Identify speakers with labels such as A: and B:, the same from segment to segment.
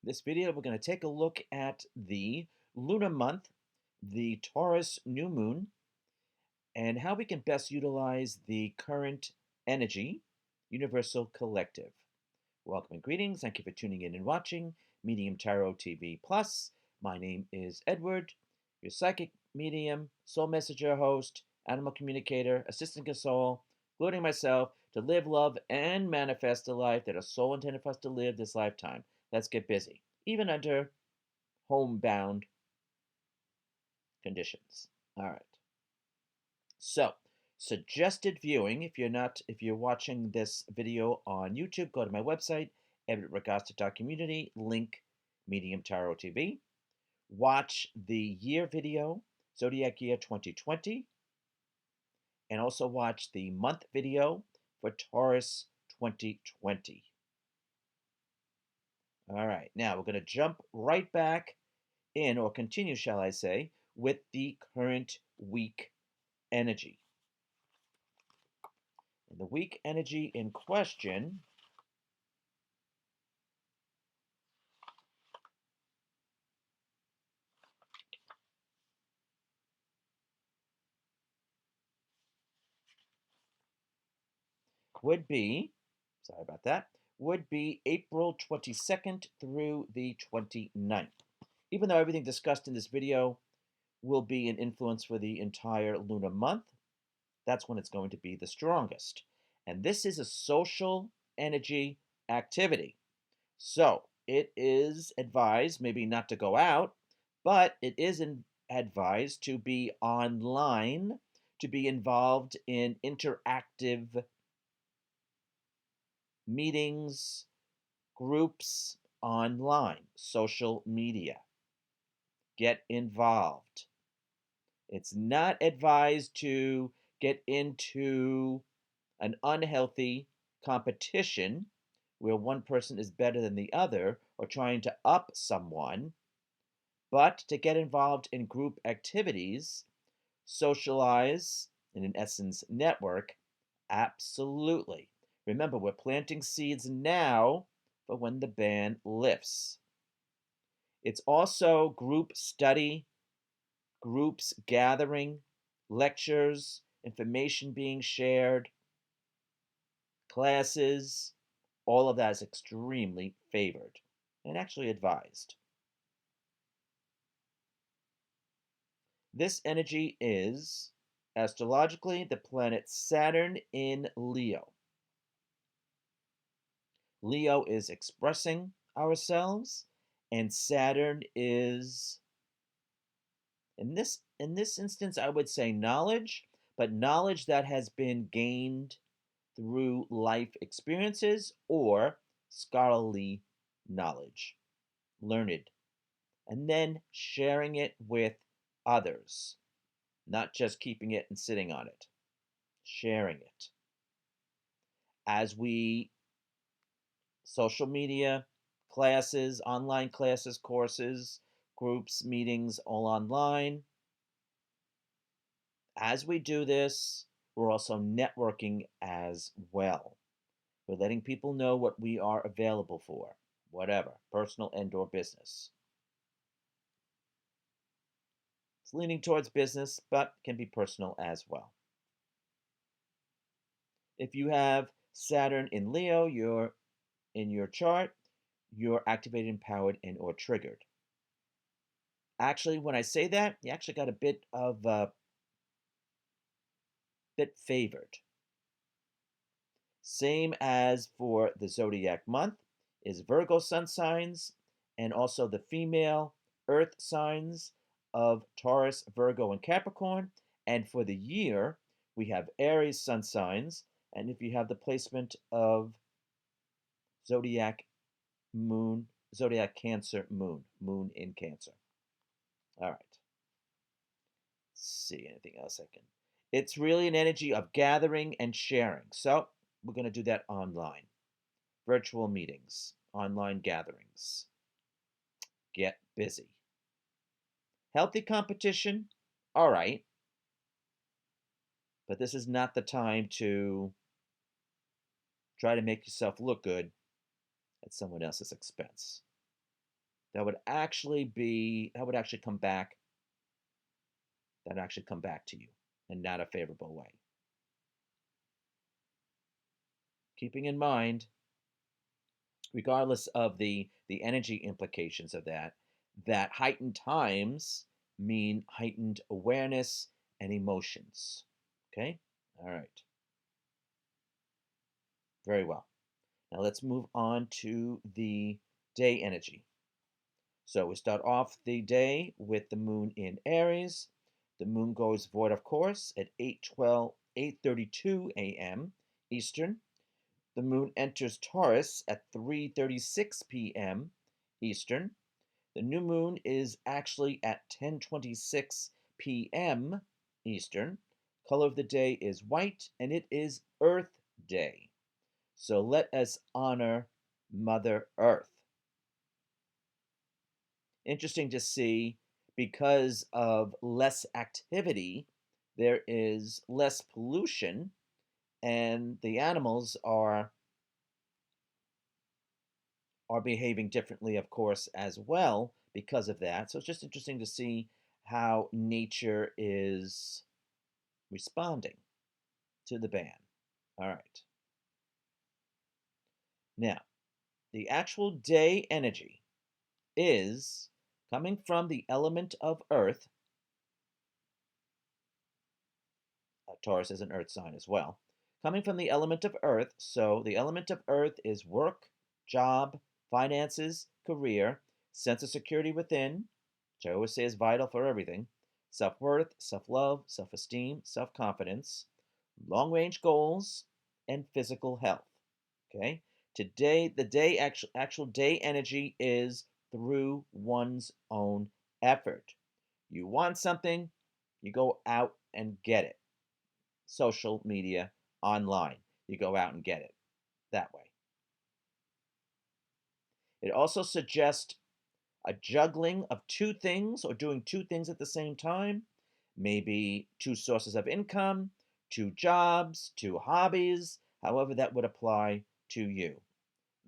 A: This video, we're going to take a look at the lunar month, the Taurus new moon, and how we can best utilize the current energy, universal collective. Welcome and greetings. Thank you for tuning in and watching Medium Tarot TV Plus. My name is Edward, your psychic medium, soul messenger host, animal communicator, assistant console, including myself, to live, love, and manifest a life that a soul intended for us to live this lifetime. Let's get busy, even under homebound conditions. All right. So, suggested viewing. If you're watching this video on YouTube, go to my website, Ragosta.community, link Medium Tarot TV. Watch the year video, Zodiac Year 2020, and also watch the month video for Taurus 2020. All right, now we're going to jump right back in, or continue, shall I say, with the current week energy. And the weak energy in question would be, sorry about that, would be April 22nd through the 29th. Even though everything discussed in this video will be an influence for the entire lunar month, that's when it's going to be the strongest. And this is a social energy activity. So it is advised maybe not to go out, but it is advised to be online, to be involved in interactive meetings, groups online, social media. Get involved. It's not advised to get into an unhealthy competition where one person is better than the other or trying to up someone, but to get involved in group activities, socialize, and in essence, network. Absolutely. Remember, we're planting seeds now for when the ban lifts. It's also group study, groups gathering, lectures, information being shared, classes. All of that is extremely favored and actually advised. This energy is, astrologically, the planet Saturn in Leo. Leo is expressing ourselves, and Saturn is, in this instance, I would say knowledge, but knowledge that has been gained through life experiences or scholarly knowledge, learned, and then sharing it with others, not just keeping it and sitting on it, sharing it. As we social media, classes, online classes, courses, groups, meetings, all online. As we do this, we're also networking as well. We're letting people know what we are available for, whatever, personal and or business. It's leaning towards business, but can be personal as well. If you have Saturn in Leo, you're in your chart, you're activated, empowered, and or triggered. Actually, when I say that, you actually got a bit favored. Same as for the zodiac month is Virgo sun signs and also the female earth signs of Taurus, Virgo, and Capricorn. And for the year, we have Aries sun signs. And if you have the placement of zodiac moon, zodiac Cancer moon, moon in Cancer. All right. Let's see, anything else I can. It's really an energy of gathering and sharing. So we're going to do that online. Virtual meetings, online gatherings. Get busy. Healthy competition, all right. But this is not the time to try to make yourself look good at someone else's expense. that would actually come back, to you in not a favorable way. Keeping in mind, regardless of the energy implications of that heightened times mean heightened awareness and emotions. Okay? All right. Very well. Now let's move on to the day energy. So we start off the day with the moon in Aries. The moon goes void, of course, at 8:32 a.m. Eastern. The moon enters Taurus at 3:36 p.m. Eastern. The new moon is actually at 10:26 p.m. Eastern. Color of the day is white, and it is Earth Day. So let us honor Mother Earth. Interesting to see, because of less activity, there is less pollution, and the animals are behaving differently, of course, as well because of that. So it's just interesting to see how nature is responding to the ban. All right. Now, the actual day energy is coming from the element of Earth. Taurus is an Earth sign as well. Coming from the element of Earth, so the element of Earth is work, job, finances, career, sense of security within, which I always say is vital for everything, self worth, self love, self esteem, self confidence, long range goals, and physical health. Okay? Today, the day actual day energy is through one's own effort. You want something, you go out and get it. Social media, online. You go out and get it that way. It also suggests a juggling of two things or doing two things at the same time, maybe two sources of income, two jobs, two hobbies, however that would apply to you.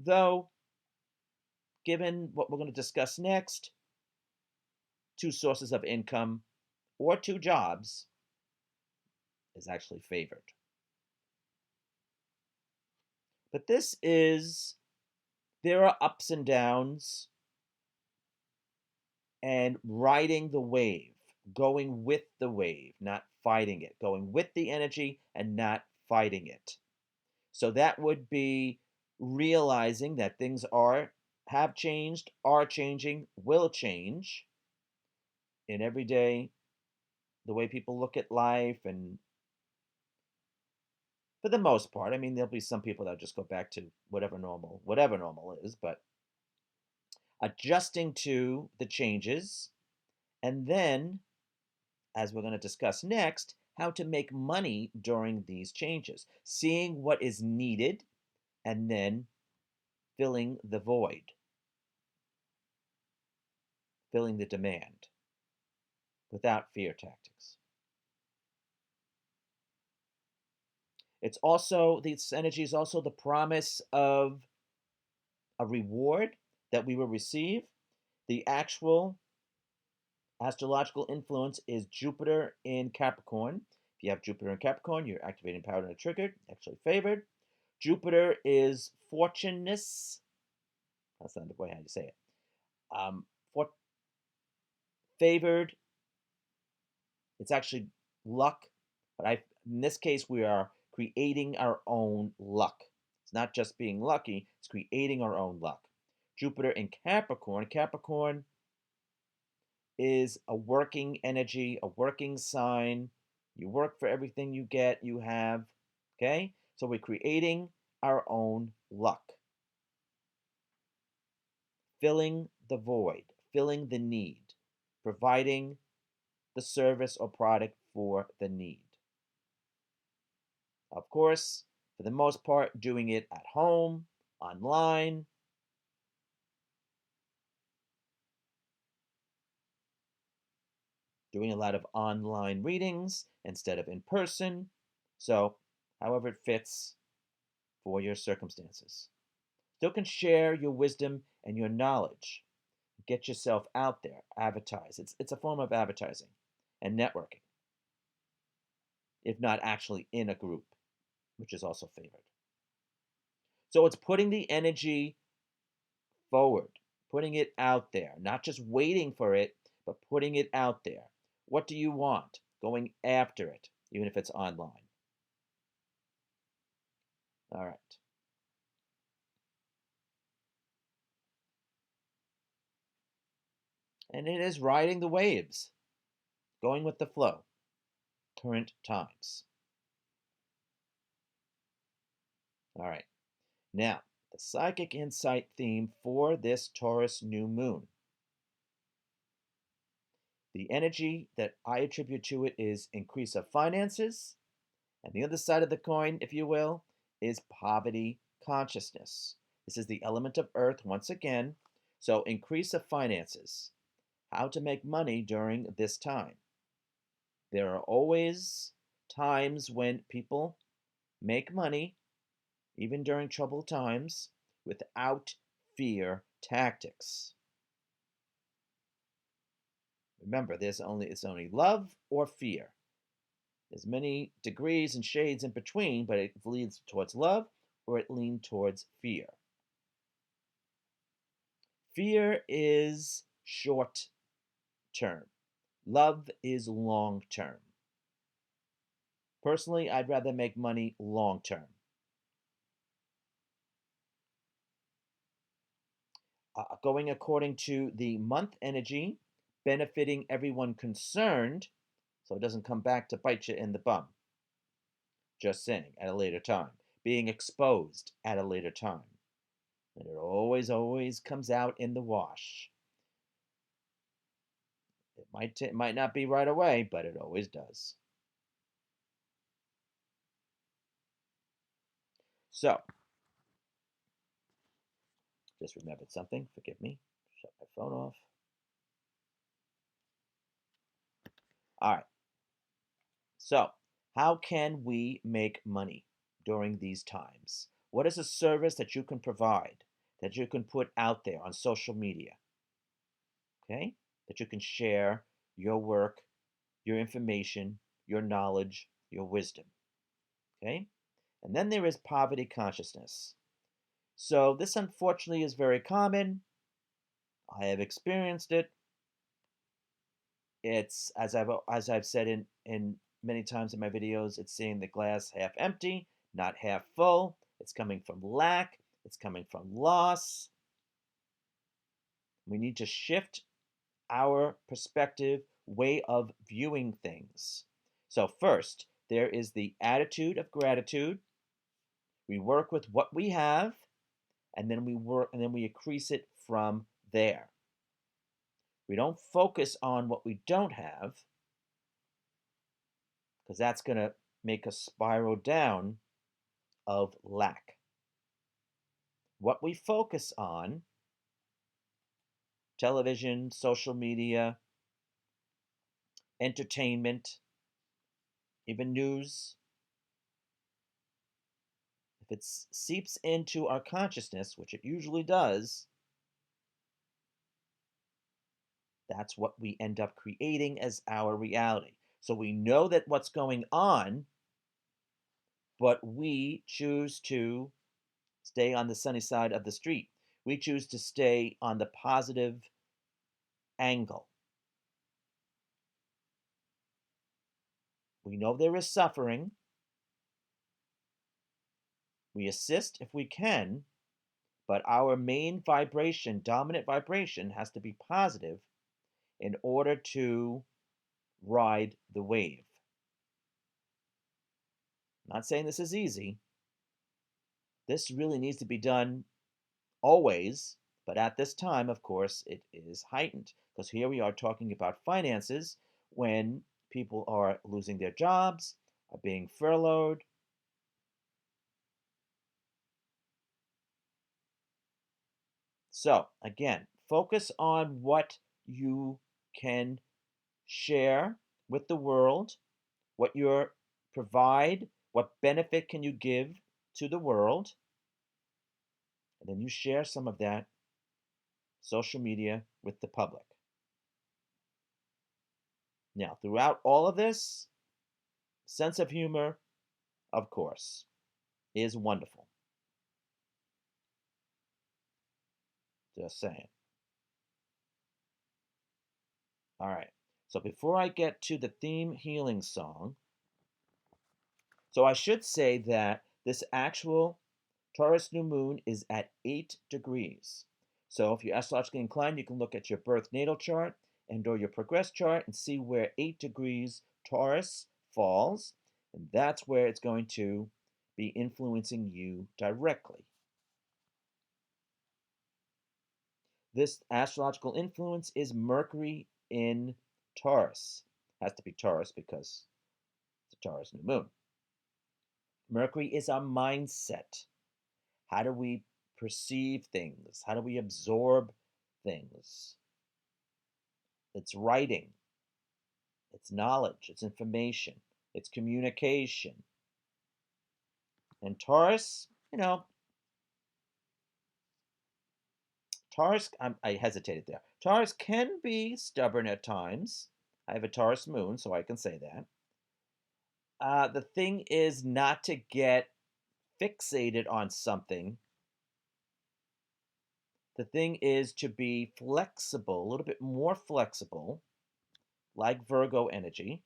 A: Though, given what we're going to discuss next, two sources of income or two jobs is actually favored. But there are ups and downs, and riding the wave, going with the wave, not fighting it, going with the energy and not fighting it. So that would be realizing that things have changed, are changing, will change in every day, the way people look at life, and for the most part, I mean, there'll be some people that just go back to whatever normal is, but adjusting to the changes, and then, as we're going to discuss next, how to make money during these changes, seeing what is needed, and then filling the void, filling the demand without fear tactics. This energy is also the promise of a reward that we will receive. The actual astrological influence is Jupiter in Capricorn. If you have Jupiter in Capricorn, you're activating power and triggered, actually favored. Jupiter is fortuneness. That's not the way how you say it. For favored, it's actually luck, but in this case we are creating our own luck. It's not just being lucky; it's creating our own luck. Jupiter in Capricorn. Capricorn is a working energy, a working sign. You work for everything you have. Okay? So we're creating our own luck. Filling the void, filling the need, providing the service or product for the need. Of course, for the most part, doing it at home, online, doing a lot of online readings instead of in person. So, however it fits for your circumstances. Still can share your wisdom and your knowledge. get yourself out there, advertise. It's a form of advertising and networking, if not actually in a group, which is also favored. So it's putting the energy forward, putting it out there, not just waiting for it, but putting it out there. What do you want? Going after it, even if it's online. All right. And it is riding the waves, going with the flow, current times. All right. Now, the psychic insight theme for this Taurus new moon. The energy that I attribute to it is increase of finances. And the other side of the coin, if you will, is poverty consciousness. This is the element of earth once again. So increase of finances. How to make money during this time. There are always times when people make money, even during troubled times, without fear tactics. Remember, it's only love or fear. There's many degrees and shades in between, but it leads towards love or it leans towards fear. Fear is short term. Love is long term. Personally, I'd rather make money long term. Going according to the month energy, benefiting everyone concerned, so it doesn't come back to bite you in the bum. Just saying, at a later time. Being exposed at a later time. And it always comes out in the wash. It might not be right away, but it always does. So, just remembered something. Forgive me. Shut my phone off. All right. So, how can we make money during these times? What is a service that you can provide, that you can put out there on social media? Okay? That you can share your work, your information, your knowledge, your wisdom. Okay? And then there is poverty consciousness. So this unfortunately is very common. I have experienced it. It's as I've said in many times in my videos, it's seeing the glass half empty, not half full. It's coming from lack, it's coming from loss. We need to shift our perspective, way of viewing things. So first, there is the attitude of gratitude. We work with what we have, and then we increase it from there. We don't focus on what we don't have, because that's going to make us spiral down of lack. What we focus on, television, social media, entertainment, even news, if it seeps into our consciousness, which it usually does, that's what we end up creating as our reality. So we know that what's going on, but we choose to stay on the sunny side of the street. We choose to stay on the positive angle. We know there is suffering. We assist if we can, but our main vibration, dominant vibration, has to be positive in order to ride the wave. I'm not saying this is easy. This really needs to be done always, but at this time, of course, it is heightened because here we are talking about finances when people are losing their jobs, are being furloughed. So, again, focus on what you can share with the world, what you provide, what benefit can you give to the world, and then you share some of that social media with the public. Now, throughout all of this, sense of humor, of course, is wonderful. Just saying. All right. So before I get to the theme healing song, so I should say that this actual Taurus new moon is at 8 degrees. So if you're astrologically inclined, you can look at your birth natal chart and or your progress chart and see where 8 degrees Taurus falls. And that's where it's going to be influencing you directly. This astrological influence is Mercury in Taurus. Has to be Taurus because it's a Taurus new moon. Mercury is our mindset. How do we perceive things? How do we absorb things? It's writing, it's knowledge, it's information, it's communication. And Taurus, Taurus, I hesitated there. Taurus can be stubborn at times. I have a Taurus moon, so I can say that. The thing is not to get fixated on something. The thing is to be flexible, a little bit more flexible, like Virgo energy,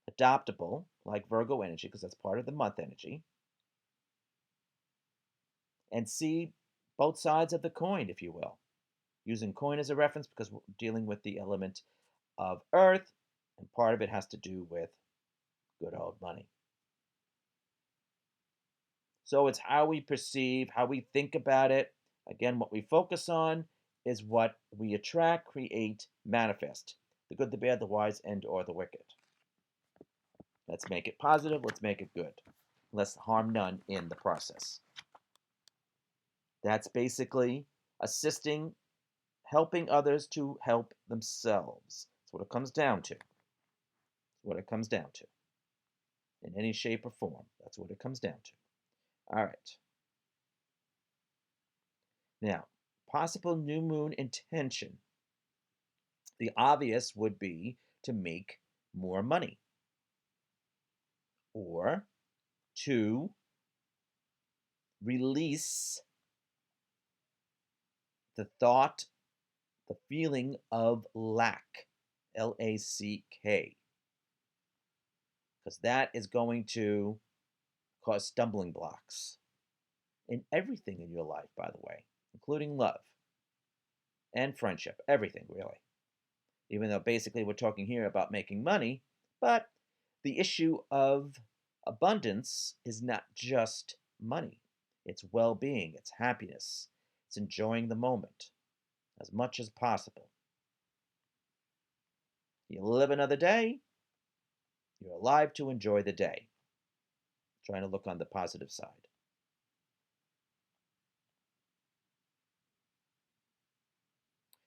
A: adaptable, like Virgo energy, because that's part of the month energy, and see both sides of the coin, if you will. Using coin as a reference because we're dealing with the element of earth, and part of it has to do with good old money. So it's how we perceive, how we think about it. Again, what we focus on is what we attract, create, manifest. The good, the bad, the wise, and or the wicked. Let's make it positive. Let's make it good. Let's harm none in the process. That's basically assisting, helping others to help themselves. That's what it comes down to. That's what it comes down to. In any shape or form. That's what it comes down to. All right. Now, possible new moon intention. The obvious would be to make more money or to release the thought, the feeling of lack, Lack, because that is going to cause stumbling blocks in everything in your life, by the way, including love and friendship, everything really. Even though basically we're talking here about making money, but the issue of abundance is not just money. It's well-being, it's happiness, it's enjoying the moment as much as possible. You live another day, you're alive to enjoy the day. Trying to look on the positive side.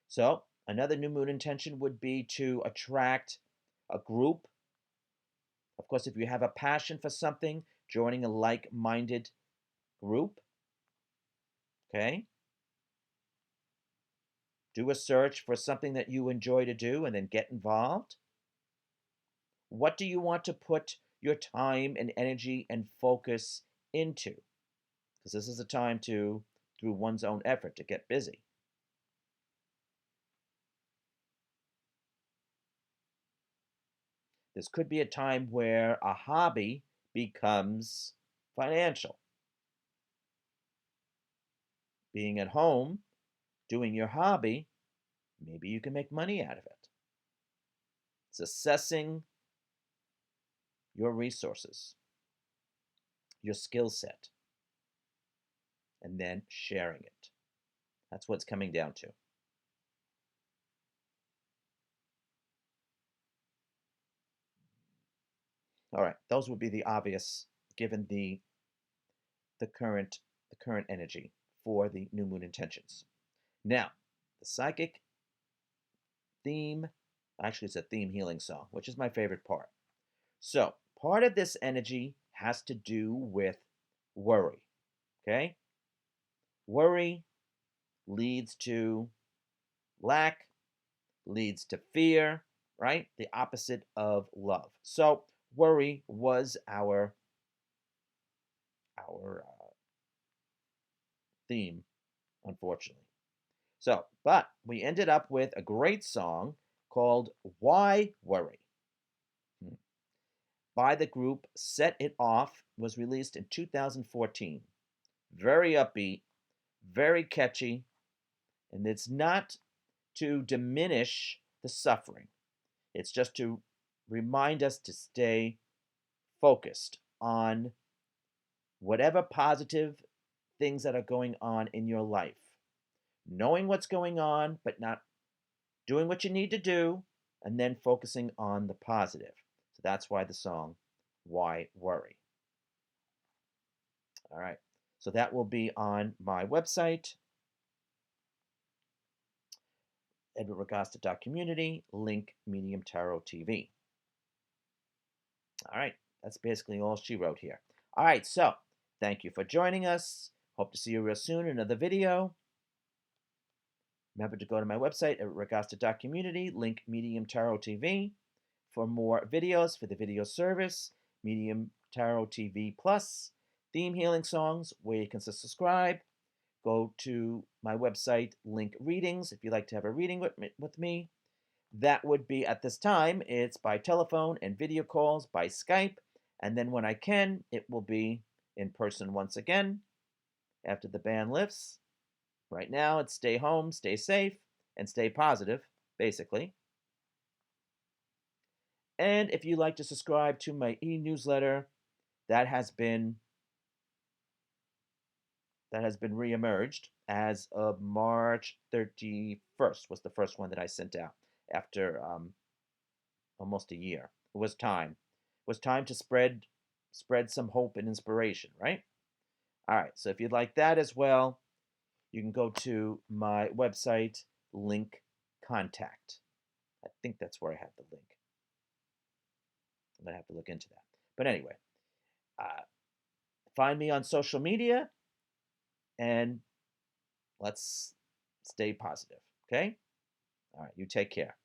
A: So, another new moon intention would be to attract a group. Of course, if you have a passion for something, joining a like-minded group. Okay? Do a search for something that you enjoy to do and then get involved. What do you want to put your time and energy and focus into? Because this is a time to, through one's own effort, to get busy. This could be a time where a hobby becomes financial. Being at home, doing your hobby, maybe you can make money out of it. It's assessing your resources, your skill set, and then sharing it. That's what it's coming down to. All right, those would be the obvious given the current energy for the new moon intentions. Now, the psychic theme, actually it's a theme healing song, which is my favorite part. So, part of this energy has to do with worry. Okay? Worry, leads to lack, leads to fear, right? The opposite of love. So worry was our theme, unfortunately. So, but we ended up with a great song called "Why Worry" by the group Set It Off. Was released in 2014. Very upbeat, very catchy, and it's not to diminish the suffering. It's just to remind us to stay focused on whatever positive things that are going on in your life. Knowing what's going on, but not doing what you need to do, and then focusing on the positive. So that's why the song, Why Worry? All right. So that will be on my website, edwardragosta.community, link Medium Tarot TV. All right. That's basically all she wrote here. All right. So thank you for joining us. Hope to see you real soon in another video. Remember to go to my website at ragosta.community, link Medium Tarot TV, for more videos for the video service, Medium Tarot TV Plus, theme healing songs, where you can subscribe. Go to my website, link readings, if you'd like to have a reading with me. That would be, at this time, it's by telephone and video calls, by Skype, and then when I can, it will be in person once again, after the ban lifts. Right now, it's stay home, stay safe, and stay positive, basically. And if you'd like to subscribe to my e-newsletter, that has been reemerged as of March 31st, was the first one that I sent out after almost a year. It was time. It was time to spread some hope and inspiration, right? All right, so if you'd like that as well, you can go to my website, link contact. I think that's where I have the link. I'm going to have to look into that. But anyway, find me on social media, and let's stay positive, okay? All right, you take care.